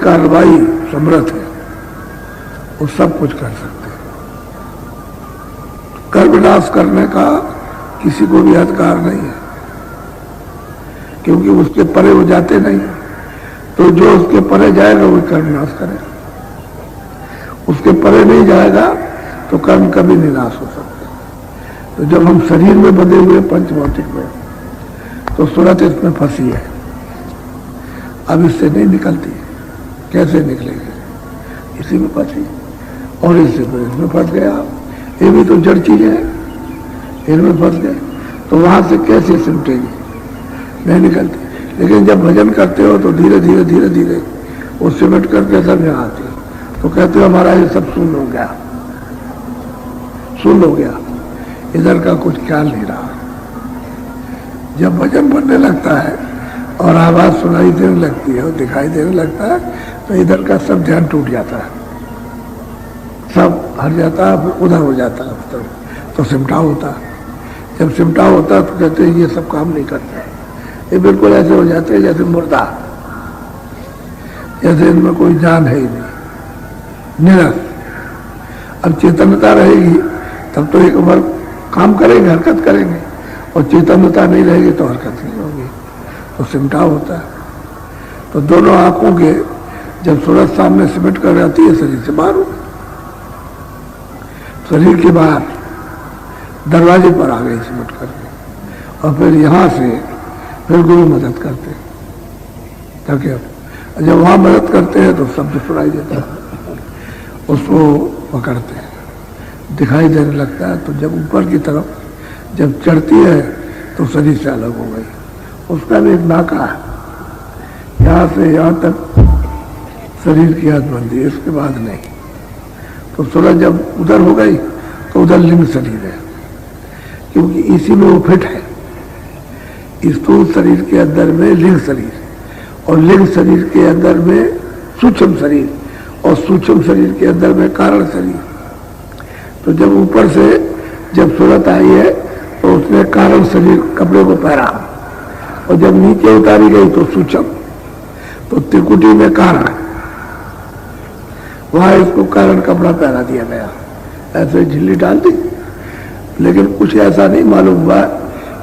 कार्रवाई समर्थ है, वो सब कुछ कर सकते हैं। कर विनाश करने का किसी को भी अधिकार नहीं है, क्योंकि उसके परे वो जाते नहीं। तो जो उसके परे जाएगा वो कर्म नाश करेगा, उसके परे नहीं जाएगा तो कर्म कभी नहीं नाश हो सकता। तो जब हम शरीर में बंधे हुए पंचभौतिक में, तो सूरत इसमें फंसी है, अब इससे नहीं निकलती। कैसे निकलेगी? इसी में फंसी, और इससे फिर इसमें फंस गया। ये भी तो जड़ चीजें हैं, इनमें फंस गए तो वहां से कैसे सिमटेगी? नहीं निकलती। लेकिन जब भजन करते हो तो धीरे धीरे धीरे धीरे वो सिमट करके सब यहाँ आते हो, तो कहते हो हमारा ये सब सुन हो गया, सुन हो गया, इधर का कुछ ख्याल नहीं रहा। जब भजन बनने लगता है और आवाज सुनाई देने लगती है और दिखाई देने लगता है, तो इधर का सब ध्यान टूट जाता है, सब हट जाता है, फिर उधर हो जाता है, तो सिमटाव होता है। जब सिमटाव होता है तो कहते हैं ये सब काम नहीं करते, ये बिल्कुल ऐसे हो जाते हैं जैसे मुर्दा, जैसे इनमें कोई जान है ही नहीं, निरस। अब चेतनता रहेगी तब तो एक बार काम करेंगे, हरकत करेंगे, और चेतनता नहीं रहेगी तो हरकत नहीं होगी, तो सिमटाव होता है। तो दोनों आंखों के जब सूरज सामने सिमट कर रहती है, शरीर से बाहर हो, शरीर के बाहर दरवाजे पर आ गई सिमट करके, और फिर यहाँ से फिर गुरु मदद करते, ताकि जब वहाँ मदद करते हैं तो शब्द सुनाई देता है, उसको पकड़ते हैं, दिखाई देने लगता है। तो जब ऊपर की तरफ जब चढ़ती है तो शरीर से अलग हो गई, उसका भी एक नाका है, यहाँ से यहाँ तक शरीर की हदबंदी, इसके बाद नहीं। तो सूरज जब उधर हो गई तो उधर लिंग शरीर है, क्योंकि इसी में वो फिट है। स्थूल शरीर के अंदर में लिंग शरीर, और लिंग शरीर के अंदर में सूक्ष्म शरीर, और सूक्ष्म शरीर के अंदर में कारण शरीर। तो जब ऊपर से जब सूरत आई है तो उसने कारण शरीर कपड़े को पहना, और जब नीचे उतारी गई तो सूक्ष्म, तो त्रिकुटी में कारण, वहां इसको कारण कपड़ा पहना दिया गया, ऐसे झिल्ली डाल दी। लेकिन कुछ ऐसा नहीं मालूम हुआ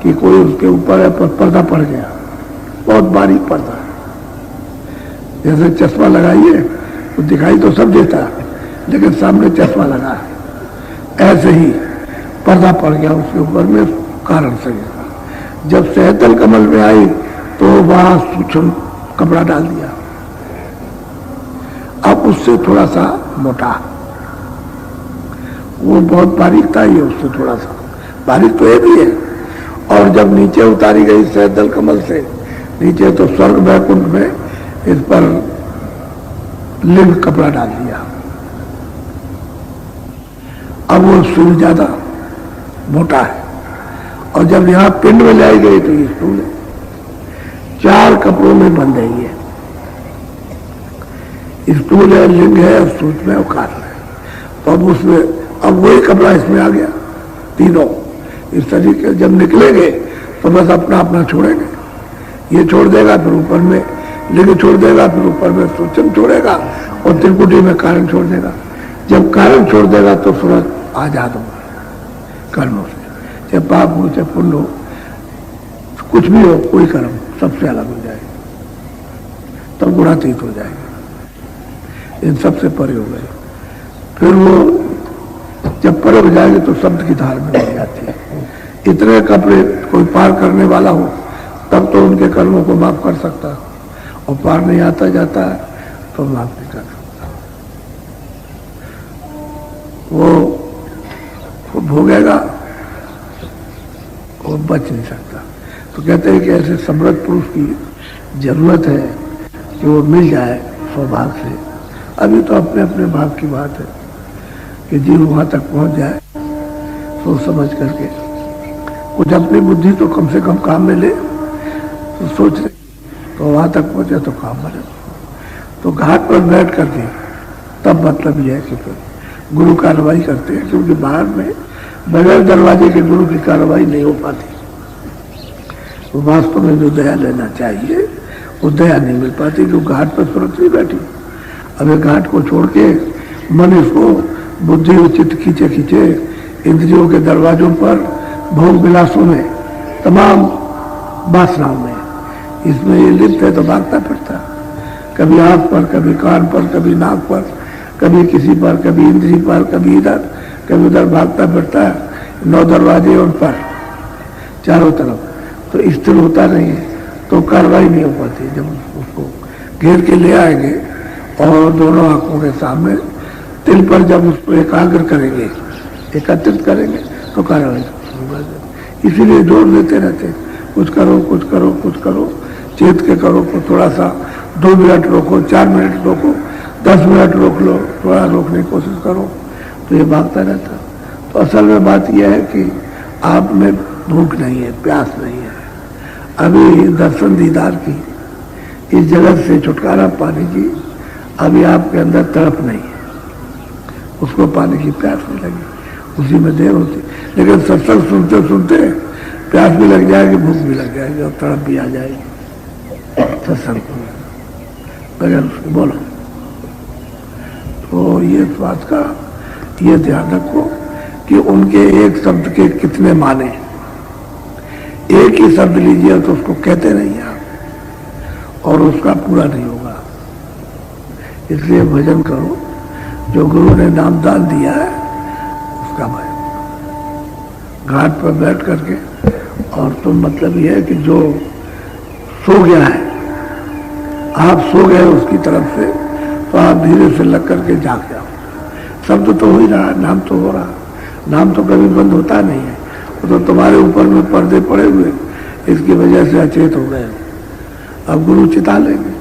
कि कोई उसके ऊपर है, पर पर्दा पड़ गया, बहुत बारीक पर्दा, जैसे चश्मा लगाइए तो दिखाई तो सब देता है, लेकिन सामने चश्मा लगा है, ऐसे ही पर्दा पड़ गया उसके ऊपर में कारण शरीर। जब सहतल कमल में आई तो वहां सूक्ष्म कपड़ा डाल दिया, अब उससे थोड़ा सा मोटा, वो बहुत बारीक था, ये उससे थोड़ा सा बारीक तो ये भी है। और जब नीचे उतारी गई सहतल कमल से नीचे, तो स्वर्ग वैकुंठ में इस पर लिंग कपड़ा डाल दिया, अब वो सूर्य ज्यादा मोटा है। और जब यहाँ पिंड में लाई गई तो ये स्थूल है, 4 कपड़ों में बंध गई है, स्थूल है, लिंग है, और सूक्ष्म है, और कारण है। तो अब उसमें अब वही कपड़ा इसमें आ गया, तीनों इस तरीके। जब निकलेंगे तो बस अपना अपना छोड़ेंगे, ये छोड़ देगा, फिर ऊपर में लिंग छोड़ देगा, फिर ऊपर में सूक्ष्म छोड़ेगा, और त्रिकुटी में कारण छोड़ देगा। जब कारण छोड़ देगा तो सूरज आजाद होगा कर्मों से, चाहे पाप हो चाहे पुण्य हो, कुछ भी हो, कोई कर्म सबसे अलग हो जाएगा, तब गुणातीत हो जाएगा, इन सबसे परे हो गए। फिर वो जब परे हो जाएंगे तो शब्द की धार में हो जाती है। इतने कपड़े कोई पार करने वाला हो तब तो उनके कर्मों को माफ कर सकता है, और पार नहीं आता जाता है तो माफ नहीं कर सकता, वो भोगेगा, वो बच नहीं सकता। तो कहते हैं कि ऐसे समृद्ध पुरुष की जरूरत है कि वो मिल जाए सौभाग्य से। अभी तो अपने अपने भाग की बात है कि जीव वहां तक पहुंच जाए सोच समझ करके, कुछ अपनी बुद्धि तो कम से कम काम में ले, तो सोच रही तो वहां तक पहुंचे तो काम बने। तो घाट पर बैठ करके तब मतलब यह है कि फिर गुरु कार्रवाई करते हैं, क्योंकि बाहर में बगैर दरवाजे के गुरु की कार्रवाई नहीं हो पाती। तो वास्तव में जो दया लेना चाहिए वो दया नहीं मिल पाती, क्योंकि घाट पर सुरक्षित बैठी। अब ये घाट को छोड़ के मन इसको बुद्धि और चित्त खींचे खींचे इंद्रियों के दरवाजों पर, भोग विलासों में, तमाम वासनाओं में, इसमें ये लिप्त है तो भागता फिरता, कभी आंख पर, कभी कान पर, कभी नाक पर, कभी किसी पर, कभी इंद्री पर, कभी इधर कभी उधर भागता फिरता है, 9 दरवाजे उन पर चारों तरफ, तो स्थिर होता नहीं है, तो कार्रवाई नहीं हो पाती। जब उसको घेर के ले आएंगे और दोनों आंखों के सामने तिल पर जब उसको एकाग्र करेंगे, एकत्रित करेंगे, तो कार्रवाई शुरू कर देंगे। इसीलिए जोर देते रहते, कुछ करो कुछ करो कुछ करो, चेत के करो, को थोड़ा सा 2 मिनट रोको, 4 मिनट रोको, 10 मिनट रोक लो, थोड़ा रोकने की कोशिश करो, तो ये भागता रहता। तो असल में बात यह है कि आप में भूख नहीं है, प्यास नहीं है, अभी दर्शन दीदार की, इस जगत से छुटकारा पाने की अभी आपके अंदर तड़प नहीं है, उसको पाने की प्यास नहीं लगी, उसी में देर होती। लेकिन सत्संग सुनते सुनते प्यास भी लग जाएगी, भूख भी लग जाएगी और तड़प भी आ जाएगी सत्संग बगैर उसको। बोलो, तो ये बात का ये ध्यान रखो कि उनके एक शब्द के कितने माने। एक ही शब्द लीजिए तो उसको कहते नहीं आप, और उसका पूरा नहीं होगा। इसलिए भजन करो, जो गुरु ने नामदान दिया है उसका भजन। घाट पर बैठ करके, और तो मतलब यह है कि जो सो गया है, आप सो गए उसकी तरफ से, तो आप धीरे से लग करके जाग जाओ। शब्द तो हो ही रहा, नाम तो हो रहा, नाम तो कभी बंद होता नहीं है, वो तो तुम्हारे ऊपर में पर्दे पड़े हुए, इसकी वजह से अचेत हो गए। अब गुरु चिता लेंगे,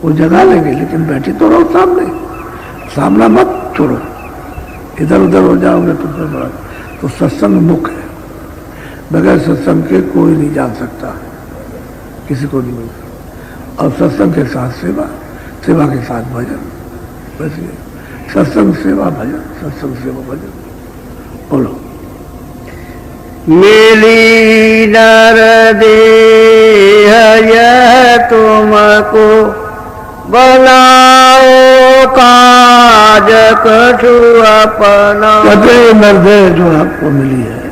वो जगा लेंगे, लेकिन बैठे तो रहो सामने, सामना मत छोड़ो, इधर उधर हो जाओगे तो फिर बड़ा। तो सत्संग मुख्य है, बगैर सत्संग के कोई नहीं जान सकता, किसी को नहीं मिल सकता। और सत्संग के साथ सेवा, सेवा के साथ भजन, बस ये सत्संग सेवा भजन, सत्संग सेवा भजन। बोलो, मिली नर देह यह तुमको, बनाओ काज कछु अपना। कहते नरदेह जो आपको मिली है,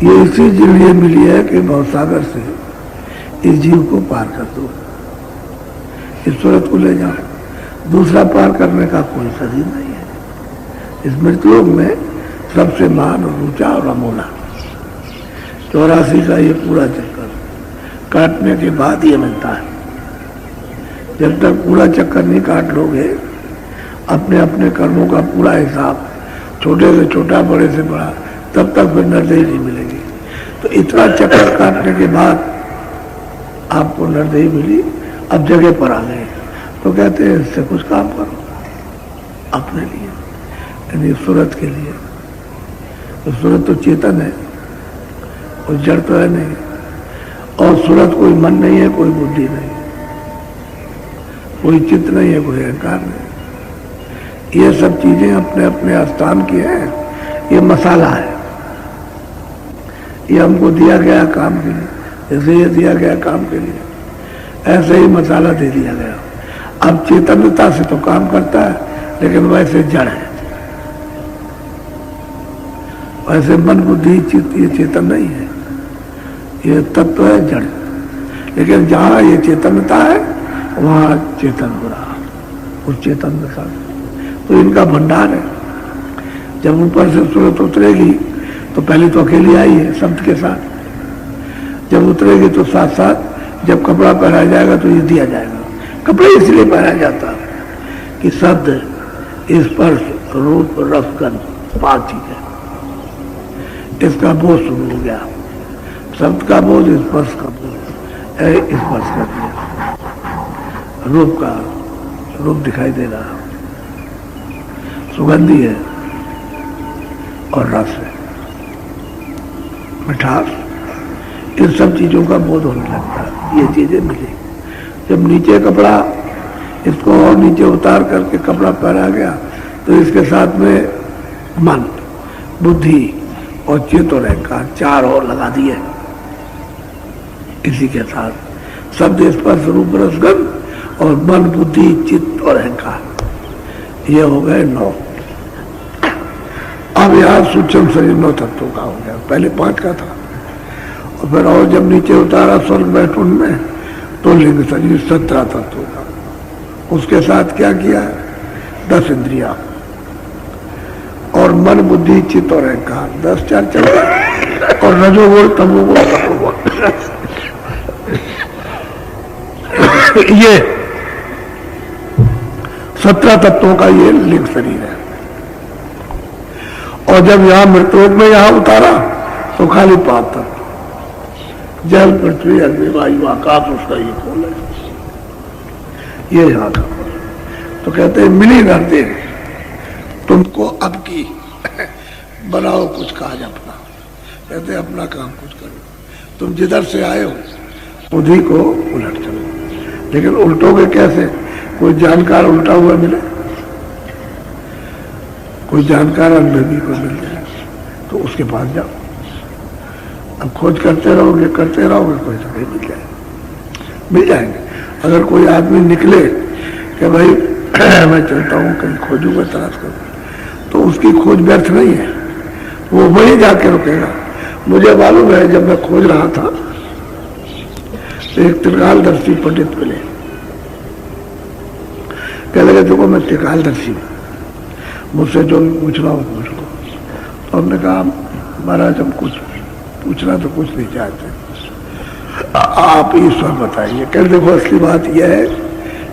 ये इसी लिए मिली है कि भवसागर से इस जीव को पार कर दो, इस सूरत को ले जाओ। दूसरा पार करने का कोई सदी नहीं है। इस मृतलोक में सबसे महान और ऊंचा और अमोला 84 का ये पूरा चक्कर काटने के बाद ये मिलता है। जब तक पूरा चक्कर नहीं काट लोगे, अपने अपने कर्मों का पूरा हिसाब, छोटे से छोटा बड़े से बड़ा, तब तक फिर नरदेही नहीं मिलेगी। तो इतना चक्कर काटने के बाद आपको नरदेही मिली, अब जगह पर आ गए, तो कहते हैं इससे कुछ काम करो अपने लिए, यानी सूरत के लिए। तो सूरत तो चेतन है और जड़ तो है नहीं, और सूरत कोई मन नहीं है, कोई बुद्धि नहीं, कोई चित्त नहीं है, कोई अहंकार नहीं। ये सब चीजें अपने अपने स्थान की है। ये मसाला है, ये हमको दिया गया काम के लिए, जैसे ये दिया गया काम के लिए, ऐसे ही मसाला दे दिया गया। अब चेतनता से तो काम करता है, लेकिन वैसे जड़ है, वैसे मन बुद्धि चित्त ये चेतन नहीं है, ये तत्व है जड़। लेकिन जहां ये चेतनता है वहां चेतन हो रहा, उस चेतन के साथ तो इनका भंडार है। जब ऊपर से सूरत उतरेगी तो पहले तो अकेली आई है शब्द के साथ, जब उतरेगी तो साथ साथ जब कपड़ा पहनाया जाएगा तो ये दिया जाएगा। कपड़े इसलिए पहनाया जाता है कि शब्द, स्पर्श, रूप, रस, गंध 5 चीजें, इसका बोझ शुरू हो गया। शब्द का बोझ, स्पर्श का बोझ, स्पर्श कर दिया, रूप का रूप दिखाई दे रहा, सुगंधी है और रस है, मिठास, इन सब चीजों का बोध होने लगता है। ये चीजें मिली। जब नीचे कपड़ा, इसको और नीचे उतार करके कपड़ा पहना गया, तो इसके साथ में मन, बुद्धि और चित्त और अहंकार 4 और लगा दिए। इसी के साथ शब्द, स्पर्श, रूप, रस, गंध और मन, बुद्धि, चित्त और अहंकार, ये हो गए 9। अब यहाँ सूक्ष्म शरीर 9 तत्वों का हो गया, पहले 5 का था। और फिर और जब नीचे उतारा स्वर्ग बैठुन में, तो लिंग शरीर 17 तत्वों का। उसके साथ क्या किया? 10 इंद्रिया और मन, बुद्धि, चित्त और अहंकार, 10 4 14। और रजोगुण, तमोगुण, सतोगुण, ये 17 तत्वों का ये लिंग शरीर है। और जब यहां मृतलोक में यहां उतारा तो खाली 5 तत्व, जल, पृथ्वी, अग्नि, वायु, आकाश, उसका ये खोल है, ये यहां का। तो कहते हैं मिली नर्दे, तुमको अब की बनाओ कुछ काज अपना। कहते अपना काम कुछ करो, तुम जिधर से आए हो उन्हीं को उलट चलो। लेकिन उल्टोगे कैसे? कोई जानकार उल्टा हुआ मिले, कोई जानकार अनुभवी को मिल जाए तो उसके पास जाओ। अब खोज करते रहोगे कोई तो नहीं मिल जाएंगे। अगर कोई आदमी निकले कि भाई मैं चलता हूँ कहीं खोजूंगा, तलाश करूंगा, तो उसकी खोज व्यर्थ नहीं है, वो वहीं जाके रुकेगा। मुझे मालूम है जब मैं खोज रहा था तो एक त्रिकालदर्शी पंडित मिले, कह लगे देखो मैं त्रिकालदर्शी हूँ, मुझसे जो पूछना हो पूछ लो। तो हमने कहा महाराज हम कुछ पूछना तो कुछ नहीं चाहते, आप ईश्वर बताइए। कह देखो असली बात यह है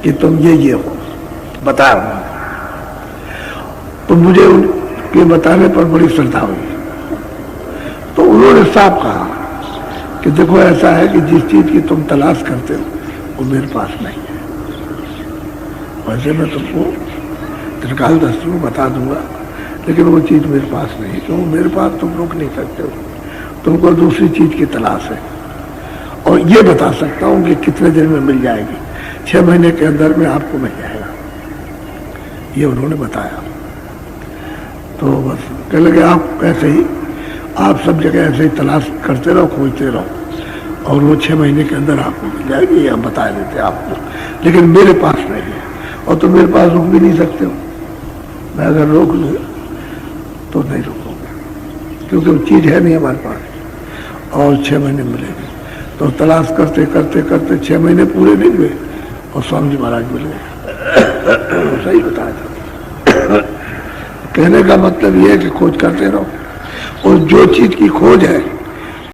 कि तुम ये हो, बताओ। तो मुझे उनके बताने पर बड़ी श्रद्धा हुई। तो उन्होंने साफ कहा कि देखो ऐसा है कि जिस चीज की तुम तलाश करते हो वो मेरे पास नहीं है। वैसे मैं तुमको त्रिकालदर्शी को बता दूंगा, लेकिन वो चीज मेरे पास नहीं है, क्योंकि मेरे पास तुम रोक नहीं सकते हो, तुमको दूसरी चीज की तलाश है। और ये बता सकता हूं कि कितने दिन में मिल जाएगी, 6 महीने के अंदर में आपको मिल जाएगा, ये उन्होंने बताया। तो बस कह लगे आप ऐसे ही, आप सब जगह ऐसे ही तलाश करते रहो, खोजते रहो, और वो 6 महीने के अंदर आपको मिल जाएगी, ये हम बता देते आपको, लेकिन मेरे पास नहीं है। और तुम मेरे पास रोक भी नहीं सकते हो, मैं अगर रोक लूँ तो नहीं रोकूंगा, क्योंकि वो चीज है नहीं हमारे पास। और 6 महीने मिलेगी। तो तलाश करते करते करते 6 महीने पूरे नहीं हुए और स्वामी जी महाराज मिल गए। सही बताया था। कहने का मतलब ये है कि खोज करते रहो, और जो चीज की खोज है